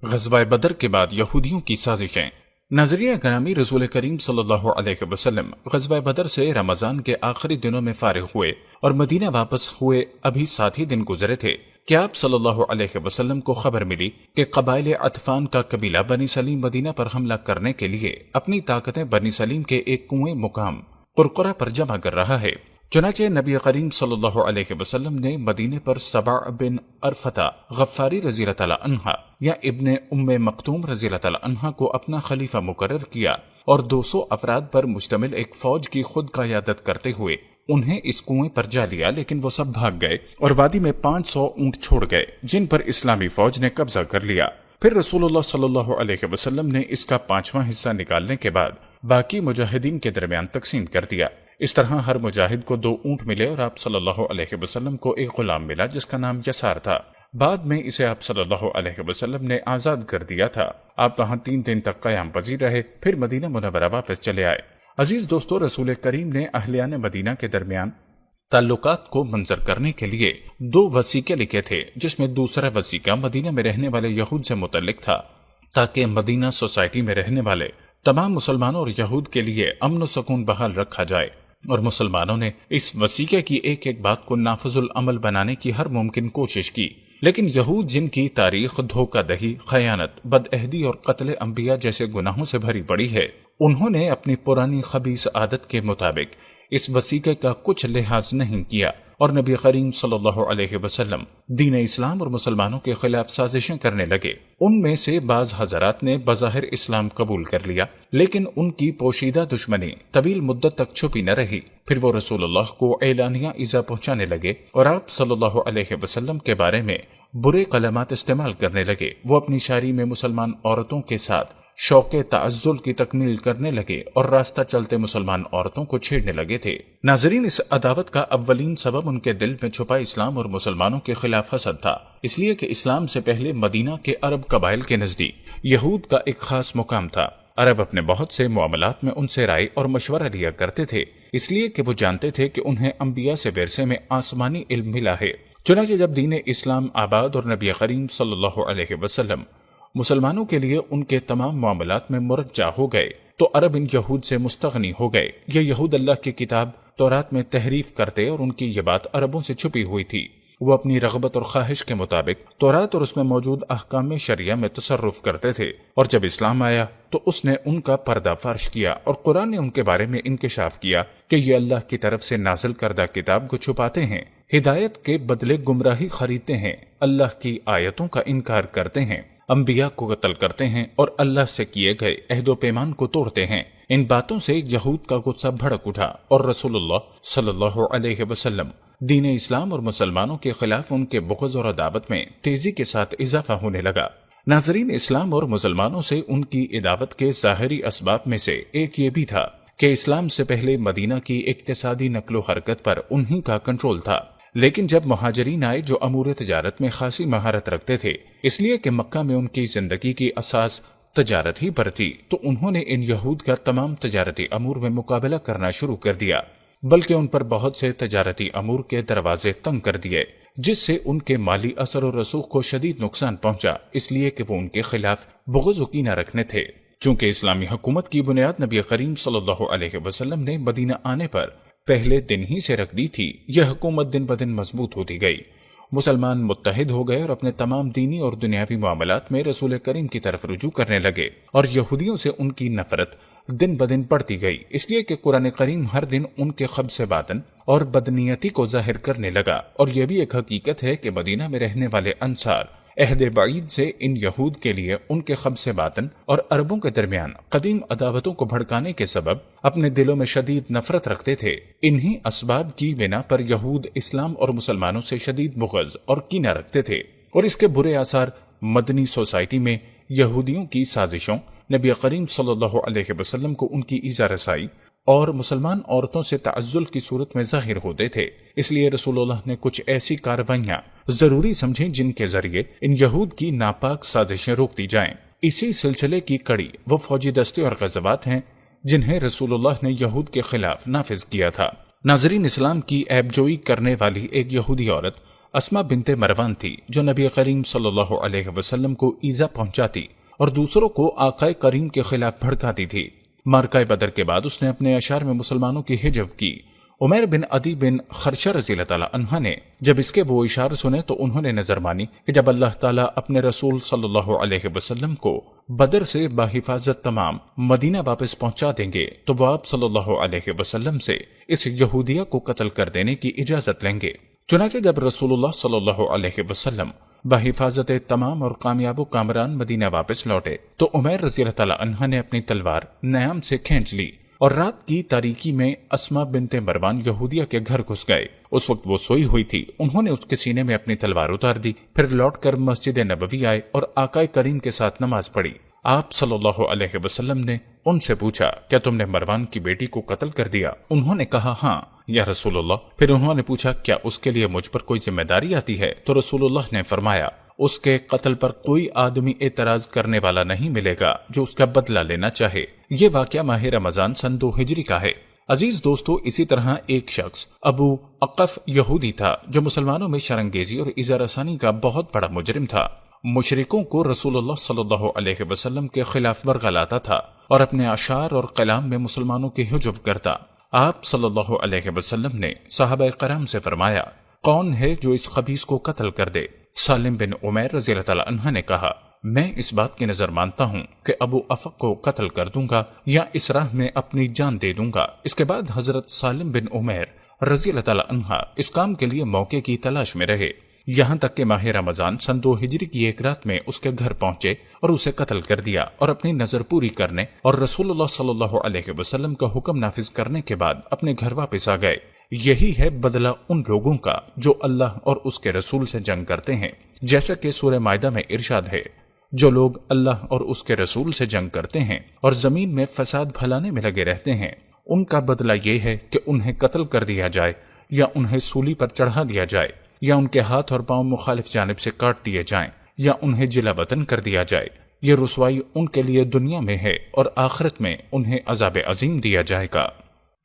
غزوہ بدر کے بعد یہودیوں کی سازشیں۔ ناظرین گرامی، رسول کریم صلی اللہ علیہ وسلم غزوہ بدر سے رمضان کے آخری دنوں میں فارغ ہوئے اور مدینہ واپس ہوئے ابھی 7 ہی دن گزرے تھے کہ آپ صلی اللہ علیہ وسلم کو خبر ملی کہ قبائل عطفان کا قبیلہ بنی سلیم مدینہ پر حملہ کرنے کے لیے اپنی طاقتیں بنی سلیم کے ایک کنویں مقام قرقرہ پر جمع کر رہا ہے۔ چنانچہ نبی کریم صلی اللہ علیہ وسلم نے مدینے پر سبع بن ارفتہ غفاری رضی اللہ تعالی عنہ یا ابن ام مکتوم رضی اللہ تعالی عنہ کو اپنا خلیفہ مقرر کیا اور 200 افراد پر مشتمل ایک فوج کی خود قیادت کرتے ہوئے انہیں اس کنویں پر جا لیا، لیکن وہ سب بھاگ گئے اور وادی میں 500 اونٹ چھوڑ گئے جن پر اسلامی فوج نے قبضہ کر لیا۔ پھر رسول اللہ صلی اللہ علیہ وسلم نے اس کا 5واں حصہ نکالنے کے بعد باقی مجاہدین کے درمیان تقسیم کر دیا۔ اس طرح ہر مجاہد کو 2 اونٹ ملے اور آپ صلی اللہ علیہ وسلم کو ایک غلام ملا جس کا نام یسار تھا۔ بعد میں اسے آپ صلی اللہ علیہ وسلم نے آزاد کر دیا تھا۔ آپ وہاں 3 دن تک قیام پذیر رہے، پھر مدینہ منورہ واپس چلے آئے۔ عزیز دوستو، رسول کریم نے اہلیان مدینہ کے درمیان تعلقات کو منظر کرنے کے لیے 2 وثیقے لکھے تھے، جس میں دوسرا وثیقہ مدینہ میں رہنے والے یہود سے متعلق تھا تاکہ مدینہ سوسائٹی میں رہنے والے تمام مسلمانوں اور یہود کے لیے امن و سکون بحال رکھا جائے، اور مسلمانوں نے اس وثیقے کی ایک ایک بات کو نافذ العمل بنانے کی ہر ممکن کوشش کی۔ لیکن یہود، جن کی تاریخ دھوکہ دہی، خیانت، بدعہدی اور قتل انبیاء جیسے گناہوں سے بھری پڑی ہے، انہوں نے اپنی پرانی خبیث عادت کے مطابق اس وثیقے کا کچھ لحاظ نہیں کیا اور نبی کریم صلی اللہ علیہ وسلم دین اسلام اور مسلمانوں کے خلاف سازشیں کرنے لگے۔ ان میں سے بعض حضرات نے بظاہر اسلام قبول کر لیا، لیکن ان کی پوشیدہ دشمنی طویل مدت تک چھپی نہ رہی۔ پھر وہ رسول اللہ کو اعلانیہ ایذا پہنچانے لگے اور آپ صلی اللہ علیہ وسلم کے بارے میں برے کلمات استعمال کرنے لگے۔ وہ اپنی شاعری میں مسلمان عورتوں کے ساتھ شوق تعزل کی تکمیل کرنے لگے اور راستہ چلتے مسلمان عورتوں کو چھیڑنے لگے تھے۔ ناظرین، اس عداوت کا اولین سبب ان کے دل میں چھپا اسلام اور مسلمانوں کے خلاف حسد تھا، اس لیے کہ اسلام سے پہلے مدینہ کے عرب قبائل کے نزدیک یہود کا ایک خاص مقام تھا۔ عرب اپنے بہت سے معاملات میں ان سے رائے اور مشورہ لیا کرتے تھے، اس لیے کہ وہ جانتے تھے کہ انہیں انبیاء سے ورثے میں آسمانی علم ملا ہے۔ چنانچہ جب دین اسلام آباد اور نبی کریم صلی اللہ علیہ وسلم مسلمانوں کے لیے ان کے تمام معاملات میں مرجع ہو گئے تو عرب ان یہود سے مستغنی ہو گئے۔ یہ یہود اللہ کی کتاب تورات میں تحریف کرتے اور ان کی یہ بات عربوں سے چھپی ہوئی تھی۔ وہ اپنی رغبت اور خواہش کے مطابق تورات اور اس میں موجود احکام شریعہ میں تصرف کرتے تھے، اور جب اسلام آیا تو اس نے ان کا پردہ فارش کیا اور قرآن نے ان کے بارے میں انکشاف کیا کہ یہ اللہ کی طرف سے نازل کردہ کتاب کو چھپاتے ہیں، ہدایت کے بدلے گمراہی خریدتے ہیں، اللہ کی آیتوں کا انکار کرتے ہیں، انبیاء کو قتل کرتے ہیں اور اللہ سے کیے گئے عہد و پیمان کو توڑتے ہیں۔ ان باتوں سے یہود کا غصہ بھڑک اٹھا اور رسول اللہ صلی اللہ علیہ وسلم دین اسلام اور مسلمانوں کے خلاف ان کے بغض اور عداوت میں تیزی کے ساتھ اضافہ ہونے لگا۔ ناظرین، اسلام اور مسلمانوں سے ان کی عداوت کے ظاہری اسباب میں سے ایک یہ بھی تھا کہ اسلام سے پہلے مدینہ کی اقتصادی نقل و حرکت پر انہی کا کنٹرول تھا، لیکن جب مہاجرین آئے جو امور تجارت میں خاصی مہارت رکھتے تھے، اس لیے کہ مکہ میں ان کی زندگی کی اساس تجارت ہی پر تھی، تو انہوں نے ان یہود کا تمام تجارتی امور میں مقابلہ کرنا شروع کر دیا، بلکہ ان پر بہت سے تجارتی امور کے دروازے تنگ کر دیے، جس سے ان کے مالی اثر و رسوخ کو شدید نقصان پہنچا، اس لیے کہ وہ ان کے خلاف بغض و کینہ رکھنے تھے۔ چونکہ اسلامی حکومت کی بنیاد نبی کریم صلی اللہ علیہ وسلم نے مدینہ آنے پر پہلے دن ہی سے رکھ دی تھی، یہ حکومت دن بدن مضبوط ہوتی گئی۔ مسلمان متحد ہو گئے اور اپنے تمام دینی اور دنیاوی معاملات میں رسول کریم کی طرف رجوع کرنے لگے، اور یہودیوں سے ان کی نفرت دن بدن بڑھتی گئی، اس لیے کہ قرآن کریم ہر دن ان کے خبث باطن اور بدنیتی کو ظاہر کرنے لگا۔ اور یہ بھی ایک حقیقت ہے کہ مدینہ میں رہنے والے انصار عہد بعید سے ان یہود کے لیے ان کے خبث باطن اور عربوں کے درمیان قدیم عداوتوں کو بھڑکانے کے سبب اپنے دلوں میں شدید نفرت رکھتے تھے۔ انہی اسباب کی بنا پر یہود اسلام اور مسلمانوں سے شدید بغض اور کینہ رکھتے تھے، اور اس کے برے آثار مدنی سوسائٹی میں یہودیوں کی سازشوں، نبی کریم صلی اللہ علیہ وسلم کو ان کی ایذا رسائی اور مسلمان عورتوں سے تعزل کی صورت میں ظاہر ہوتے تھے۔ اس لیے رسول اللہ نے کچھ ایسی کاروائیاں ضروری سمجھیں جن کے ذریعے ان یہود کی ناپاک سازشیں روک دی جائیں۔ اسی سلسلے کی کڑی وہ فوجی دستے اور غزوات ہیں جنہیں رسول اللہ نے یہود کے خلاف نافذ کیا تھا۔ ناظرین، اسلام کی عیب جوئی کرنے والی ایک یہودی عورت اسما بنت مروان تھی جو نبی کریم صلی اللہ علیہ وسلم کو ایذا پہنچاتی اور دوسروں کو آقائے کریم کے خلاف بھڑکاتی تھی۔ معرکہ بدر کے بعد اس نے اپنے اشعار میں مسلمانوں کی حجو کی۔ عمیر بن عدی بن خرشہ رضی اللہ تعالی عنہ نے جب اس کے وہ اشعار سنے تو انہوں نے نظر مانی کہ جب اللہ تعالیٰ اپنے رسول صلی اللہ علیہ وسلم کو بدر سے بحفاظت تمام مدینہ واپس پہنچا دیں گے تو وہ آپ صلی اللہ علیہ وسلم سے اس یہودیہ کو قتل کر دینے کی اجازت لیں گے۔ چنانچہ جب رسول اللہ صلی اللہ علیہ وسلم بحفاظت تمام اور کامیاب و کامران مدینہ واپس لوٹے تو عمیر رضی اللہ تعالی عنہ نے اپنی تلوار نیام سے کھینچ لی اور رات کی تاریکی میں اسما بنت مروان یہودیہ کے گھر گھس گئے۔ اس وقت وہ سوئی ہوئی تھی۔ انہوں نے اس کے سینے میں اپنی تلوار اتار دی، پھر لوٹ کر مسجد نبوی آئے اور آقائے کریم کے ساتھ نماز پڑھی۔ آپ صلی اللہ علیہ وسلم نے ان سے پوچھا، کیا تم نے مروان کی بیٹی کو قتل کر دیا؟ انہوں نے کہا، ہاں یا رسول اللہ۔ پھر انہوں نے پوچھا، کیا اس کے لیے مجھ پر کوئی ذمہ داری آتی ہے؟ تو رسول اللہ نے فرمایا، اس کے قتل پر کوئی آدمی اعتراض کرنے والا نہیں ملے گا جو اس کا بدلہ لینا چاہے۔ یہ واقعہ ماہ رمضان سن 2 ہجری کا ہے۔ عزیز دوستو، اسی طرح ایک شخص ابو اقف یہودی تھا جو مسلمانوں میں شرنگیزی اور ایذا رسانی کا بہت بڑا مجرم تھا۔ مشرکوں کو رسول اللہ صلی اللہ علیہ وسلم کے خلاف ورغلاتا تھا اور اپنے اشعار اور کلام میں مسلمانوں کی حجو کرتا۔ آپ صلی اللہ علیہ وسلم نے صحابہ کرام سے فرمایا، کون ہے جو اس خبیث کو قتل کر دے؟ سالم بن عمیر رضی اللہ تعالی عنہ نے کہا، میں اس بات کی نظر مانتا ہوں کہ ابو افق کو قتل کر دوں گا یا اس راہ میں اپنی جان دے دوں گا۔ اس کے بعد حضرت سالم بن عمیر رضی اللہ تعالی عنہ اس کام کے لیے موقع کی تلاش میں رہے، یہاں تک کہ ماہ رمضان سن 2 ہجری کی ایک رات میں اس کے گھر پہنچے اور اسے قتل کر دیا اور اپنی نظر پوری کرنے اور رسول اللہ صلی اللہ علیہ وسلم کا حکم نافذ کرنے کے بعد اپنے گھر واپس آ گئے۔ یہی ہے بدلہ ان لوگوں کا جو اللہ اور اس کے رسول سے جنگ کرتے ہیں، جیسا کہ سورہ مائدہ میں ارشاد ہے، جو لوگ اللہ اور اس کے رسول سے جنگ کرتے ہیں اور زمین میں فساد پھیلانے میں لگے رہتے ہیں، ان کا بدلہ یہ ہے کہ انہیں قتل کر دیا جائے یا انہیں سولی پر چڑھا دیا جائے یا ان کے ہاتھ اور پاؤں مخالف جانب سے کاٹ دیے جائیں یا انہیں جلا وطن کر دیا جائے۔ یہ رسوائی ان کے لیے دنیا میں ہے اور آخرت میں انہیں عذاب عظیم دیا جائے گا۔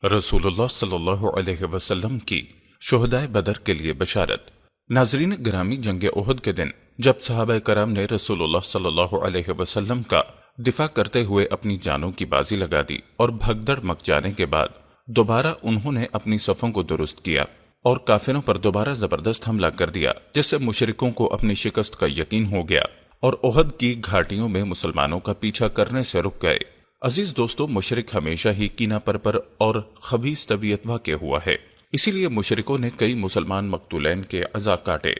رسول اللہ صلی اللہ علیہ وسلم کی شہدائے بدر کے لیے بشارت۔ ناظرین گرامی، جنگ احد کے دن جب صحابہ کرام نے رسول اللہ صلی اللہ علیہ وسلم کا دفاع کرتے ہوئے اپنی جانوں کی بازی لگا دی اور بھگدڑ مچ جانے کے بعد دوبارہ انہوں نے اپنی صفوں کو درست کیا اور کافروں پر دوبارہ زبردست حملہ کر دیا، جس سے مشرکوں کو اپنی شکست کا یقین ہو گیا اور احد کی گھاٹیوں میں مسلمانوں کا پیچھا کرنے سے رک گئے۔ عزیز دوستو، مشرک ہمیشہ ہی کینہ پرپر اور خبیث طبیعت واقع ہوا ہے، اسی لیے مشرکوں نے کئی مسلمان مقتولین کے اعضاء کاٹے،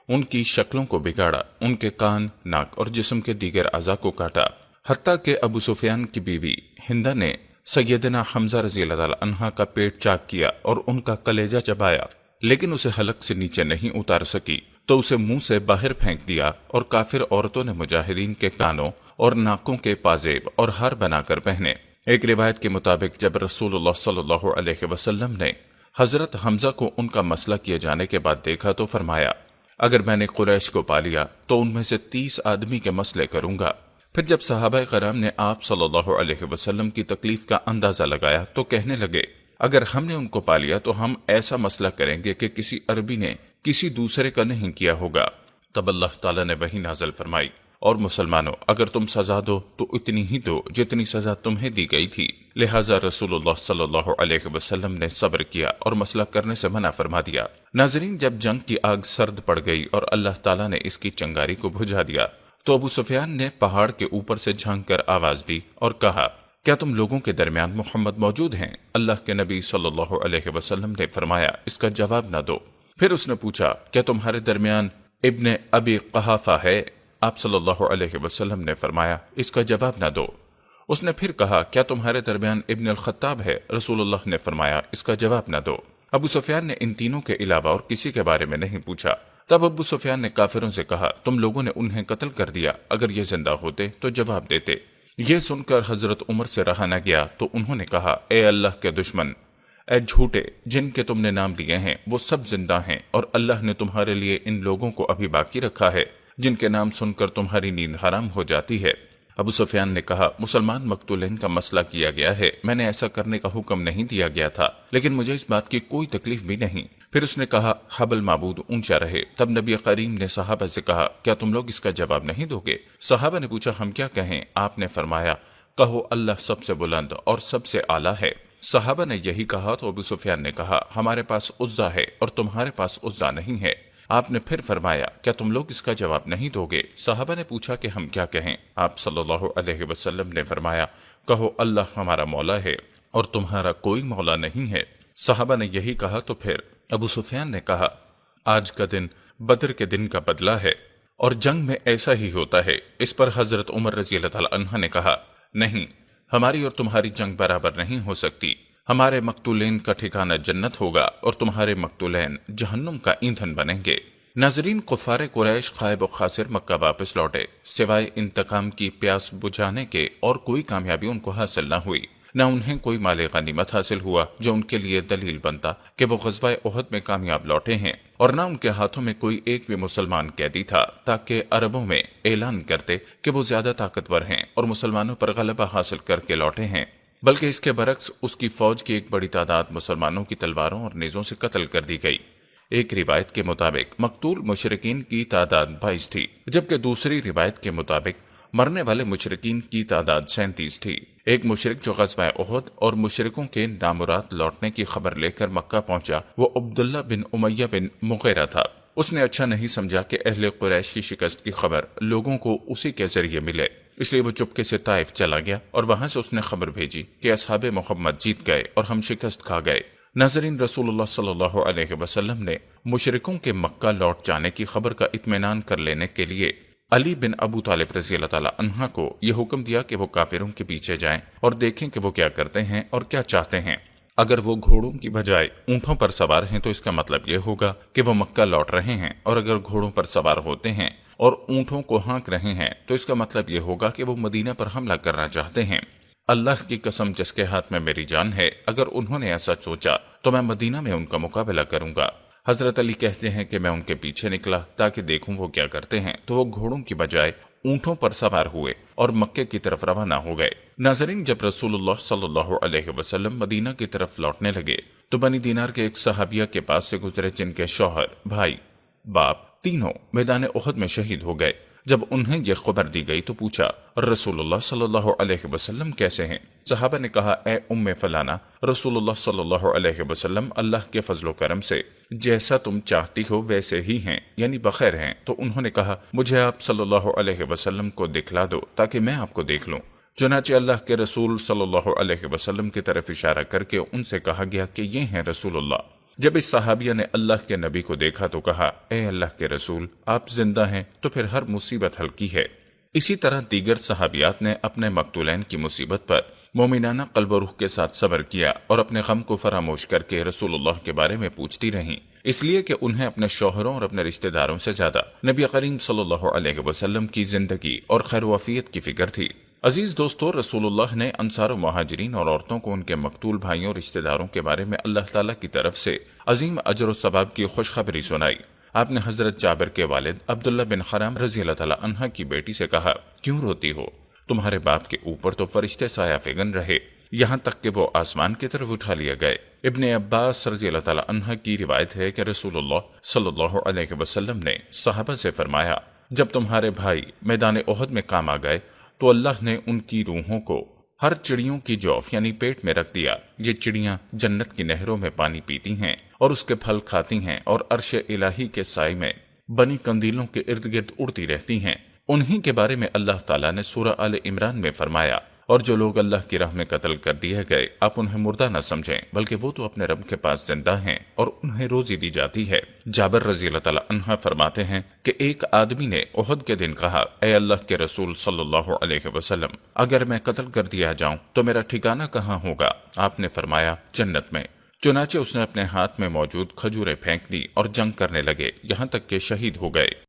ان کی شکلوں کو بگاڑا، ان کے کان، ناک اور جسم کے دیگر اعضاء کو کاٹا، حتیٰ کہ ابو سفیان کی بیوی ہندہ نے سیدنا حمزہ رضی اللہ تعالی عنہ کا پیٹ چاک کیا اور ان کا کلیجہ چبایا، لیکن اسے حلق سے نیچے نہیں اتار سکی تو اسے منہ سے باہر پھینک دیا، اور کافر عورتوں نے مجاہدین کے کانوں اور ناکوں کے پازیب اور ہار بنا کر پہنے۔ ایک روایت کے مطابق جب رسول اللہ صلی اللہ علیہ وسلم نے حضرت حمزہ کو ان کا مسئلہ کیے جانے کے بعد دیکھا تو فرمایا، اگر میں نے قریش کو پا لیا تو ان میں سے 30 آدمی کے مسئلے کروں گا۔ پھر جب صحابہ کرام نے آپ صلی اللہ علیہ وسلم کی تکلیف کا اندازہ لگایا تو کہنے لگے، اگر ہم نے ان کو پا لیا تو ہم ایسا مسئلہ کریں گے کہ کسی عربی نے کسی دوسرے کا نہیں کیا ہوگا۔ تب اللہ تعالیٰ نے وحی نازل فرمائی، اور مسلمانوں، اگر تم سزا دو تو اتنی ہی دو جتنی سزا تمہیں دی گئی تھی۔ لہٰذا رسول اللہ صلی اللہ علیہ وسلم نے صبر کیا اور مسئلہ کرنے سے منع فرما دیا۔ ناظرین، جب جنگ کی آگ سرد پڑ گئی اور اللہ تعالیٰ نے اس کی چنگاری کو بجھا دیا تو ابو سفیان نے پہاڑ کے اوپر سے جھانک کر آواز دی اور کہا، کیا تم لوگوں کے درمیان محمد موجود ہیں؟ اللہ کے نبی صلی اللہ علیہ وسلم نے فرمایا، اس کا جواب نہ دو۔ پھر اس نے پوچھا، کیا تمہارے درمیان ابن ابی قحافہ ہے؟ آپ صلی اللہ علیہ وسلم نے فرمایا، اس کا جواب نہ دو۔ اس نے پھر کہا، کیا تمہارے درمیان ابن الخطاب ہے؟ رسول اللہ نے فرمایا، اس کا جواب نہ دو۔ ابو سفیان نے ان تینوں کے علاوہ اور کسی کے بارے میں نہیں پوچھا۔ تب ابو سفیان نے کافروں سے کہا، تم لوگوں نے انہیں قتل کر دیا، اگر یہ زندہ ہوتے تو جواب دیتے۔ یہ سن کر حضرت عمر سے رہا نہ گیا تو انہوں نے کہا، اے اللہ کے دشمن، اے جھوٹے، جن کے تم نے نام لیے ہیں وہ سب زندہ ہیں، اور اللہ نے تمہارے لیے ان لوگوں کو ابھی باقی رکھا ہے جن کے نام سن کر تمہاری نیند حرام ہو جاتی ہے۔ ابو سفیان نے کہا مسلمان مقتولین کا مسئلہ کیا گیا ہے، میں نے ایسا کرنے کا حکم نہیں دیا گیا تھا، لیکن مجھے اس بات کی کوئی تکلیف بھی نہیں۔ پھر اس نے کہا حبل معبود اونچا رہے۔ تب نبی کریم نے صحابہ سے کہا کیا تم لوگ اس کا جواب نہیں دو گے؟ صحابہ نے پوچھا ہم کیا کہیں؟ آپ نے فرمایا کہو اللہ سب سے بلند اور سب سے اعلیٰ ہے۔ صحابہ نے یہی کہا تو ابو سفیان نے کہا ہمارے پاس عزا ہے اور تمہارے پاس عزا نہیں ہے۔ آپ نے پھر فرمایا کیا تم لوگ اس کا جواب نہیں دو گے؟ صحابہ نے پوچھا کہ ہم کیا کہیں؟ آپ صلی اللہ علیہ وسلم نے فرمایا کہو اللہ ہمارا مولا ہے اور تمہارا کوئی مولا نہیں ہے۔ صحابہ نے یہی کہا تو پھر ابو سفیان نے کہا آج کا دن بدر کے دن کا بدلہ ہے اور جنگ میں ایسا ہی ہوتا ہے۔ اس پر حضرت عمر رضی اللہ تعالی عنہ نے کہا نہیں، ہماری اور تمہاری جنگ برابر نہیں ہو سکتی، ہمارے مقتولین کا ٹھکانہ جنت ہوگا اور تمہارے مقتولین جہنم کا ایندھن بنیں گے۔ ناظرین، کفار قریش خائب و خاسر مکہ واپس لوٹے، سوائے انتقام کی پیاس بجھانے کے اور کوئی کامیابی ان کو حاصل نہ ہوئی۔ نہ انہیں کوئی مال غنیمت حاصل ہوا جو ان کے لیے دلیل بنتا کہ وہ غزوہ احد میں کامیاب لوٹے ہیں، اور نہ ان کے ہاتھوں میں کوئی ایک بھی مسلمان قیدی تھا تاکہ عربوں میں اعلان کرتے کہ وہ زیادہ طاقتور ہیں اور مسلمانوں پر غلبہ حاصل کر کے لوٹے ہیں، بلکہ اس کے برعکس اس کی فوج کی ایک بڑی تعداد مسلمانوں کی تلواروں اور نیزوں سے قتل کر دی گئی۔ ایک روایت کے مطابق مقتول مشرکین کی تعداد 22 تھی، جبکہ دوسری روایت کے مطابق مرنے والے مشرکین کی تعداد 37 تھی۔ ایک مشرک جو غزوہ احد اور مشرکوں کے نامراد لوٹنے کی خبر لے کر مکہ پہنچا وہ عبداللہ بن امیہ بن مغیرہ تھا۔ اس نے اچھا نہیں سمجھا کہ اہل قریش کی شکست کی خبر لوگوں کو اسی کے ذریعے ملے، اس لیے وہ چپکے سے طائف چلا گیا اور وہاں سے اس نے خبر بھیجی کہ اصحاب محمد جیت گئے اور ہم شکست کھا گئے۔ ناظرین، رسول اللہ صلی اللہ علیہ وسلم نے مشرکوں کے مکہ لوٹ جانے کی خبر کا اطمینان کر لینے کے لیے علی بن ابو طالب رضی اللہ تعالی عنہ کو یہ حکم دیا کہ وہ کافروں کے پیچھے جائیں اور دیکھیں کہ وہ کیا کرتے ہیں اور کیا چاہتے ہیں۔ اگر وہ گھوڑوں کی بجائے اونٹوں پر سوار ہیں تو اس کا مطلب یہ ہوگا کہ وہ مکہ لوٹ رہے ہیں، اور اگر گھوڑوں پر سوار ہوتے ہیں اور اونٹوں کو ہانک رہے ہیں تو اس کا مطلب یہ ہوگا کہ وہ مدینہ پر حملہ کرنا چاہتے ہیں۔ اللہ کی قسم جس کے ہاتھ میں میری جان ہے، اگر انہوں نے ایسا سوچا تو میں مدینہ میں ان کا مقابلہ کروں گا۔ حضرت علی کہتے ہیں کہ میں ان کے پیچھے نکلا تاکہ دیکھوں وہ کیا کرتے ہیں، تو وہ گھوڑوں کی بجائے اونٹوں پر سوار ہوئے اور مکے کی طرف روانہ ہو گئے۔ ناظرین، جب رسول اللہ صلی اللہ علیہ وسلم مدینہ کی طرف لوٹنے لگے تو بنی دینار کے ایک صحابیہ کے پاس سے گزرے جن کے شوہر، بھائی، باپ تینوں میدان احد میں شہید ہو گئے۔ جب انہیں یہ خبر دی گئی تو پوچھا رسول اللہ صلی اللہ علیہ وسلم کیسے ہیں؟ صحابہ نے کہا اے ام فلانا، رسول اللہ صلی اللہ علیہ وسلم اللہ کے فضل و کرم سے جیسا تم چاہتی ہو ویسے ہی ہیں، یعنی بخیر ہیں۔ تو انہوں نے کہا مجھے آپ صلی اللہ علیہ وسلم کو دکھلا دو تاکہ میں آپ کو دیکھ لوں۔ چنانچہ اللہ کے رسول صلی اللہ علیہ وسلم کی طرف اشارہ کر کے ان سے کہا گیا کہ یہ ہیں رسول اللہ۔ جب اس صحابیہ نے اللہ کے نبی کو دیکھا تو کہا اے اللہ کے رسول، آپ زندہ ہیں تو پھر ہر مصیبت ہلکی ہے۔ اسی طرح دیگر صحابیات نے اپنے مقتولین کی مصیبت پر مومنانہ قلب و روح کے ساتھ صبر کیا اور اپنے غم کو فراموش کر کے رسول اللہ کے بارے میں پوچھتی رہیں، اس لیے کہ انہیں اپنے شوہروں اور اپنے رشتہ داروں سے زیادہ نبی کریم صلی اللہ علیہ وسلم کی زندگی اور خیر و عافیت کی فکر تھی۔ عزیز دوستو، رسول اللہ نے انصار و مہاجرین اور عورتوں کو ان کے مقتول بھائیوں اور رشتہ داروں کے بارے میں اللہ تعالیٰ کی طرف سے عظیم اجر و ثواب کی خوشخبری سنائی۔ آپ نے حضرت جابر کے والد عبداللہ بن حرام رضی اللہ تعالیٰ عنہ کی بیٹی سے کہا کیوں روتی ہو؟ تمہارے باپ کے اوپر تو فرشتے سایہ فگن رہے یہاں تک کہ وہ آسمان کی طرف اٹھا لیا گئے۔ ابن عباس رضی اللہ تعالیٰ عنہ کی روایت ہے کہ رسول اللہ صلی اللہ علیہ وسلم نے صحابہ سے فرمایا جب تمہارے بھائی میدان احد میں کام آ گئے تو اللہ نے ان کی روحوں کو ہر چڑیوں کی جوف یعنی پیٹ میں رکھ دیا۔ یہ چڑیاں جنت کی نہروں میں پانی پیتی ہیں اور اس کے پھل کھاتی ہیں اور عرش الہی کے سائے میں بنی قندیلوں کے ارد گرد اڑتی رہتی ہیں۔ انہی کے بارے میں اللہ تعالیٰ نے سورہ آل عمران میں فرمایا اور جو لوگ اللہ کی راہ میں قتل کر دیے گئے آپ انہیں مردہ نہ سمجھیں بلکہ وہ تو اپنے رب کے پاس زندہ ہیں اور انہیں روزی دی جاتی ہے۔ جابر رضی اللہ تعالیٰ عنہ فرماتے ہیں کہ ایک آدمی نے احد کے دن کہا اے اللہ کے رسول صلی اللہ علیہ وسلم، اگر میں قتل کر دیا جاؤں تو میرا ٹھکانہ کہاں ہوگا؟ آپ نے فرمایا جنت میں۔ چنانچہ اس نے اپنے ہاتھ میں موجود کھجوریں پھینک دی اور جنگ کرنے لگے یہاں تک کہ شہید ہو گئے۔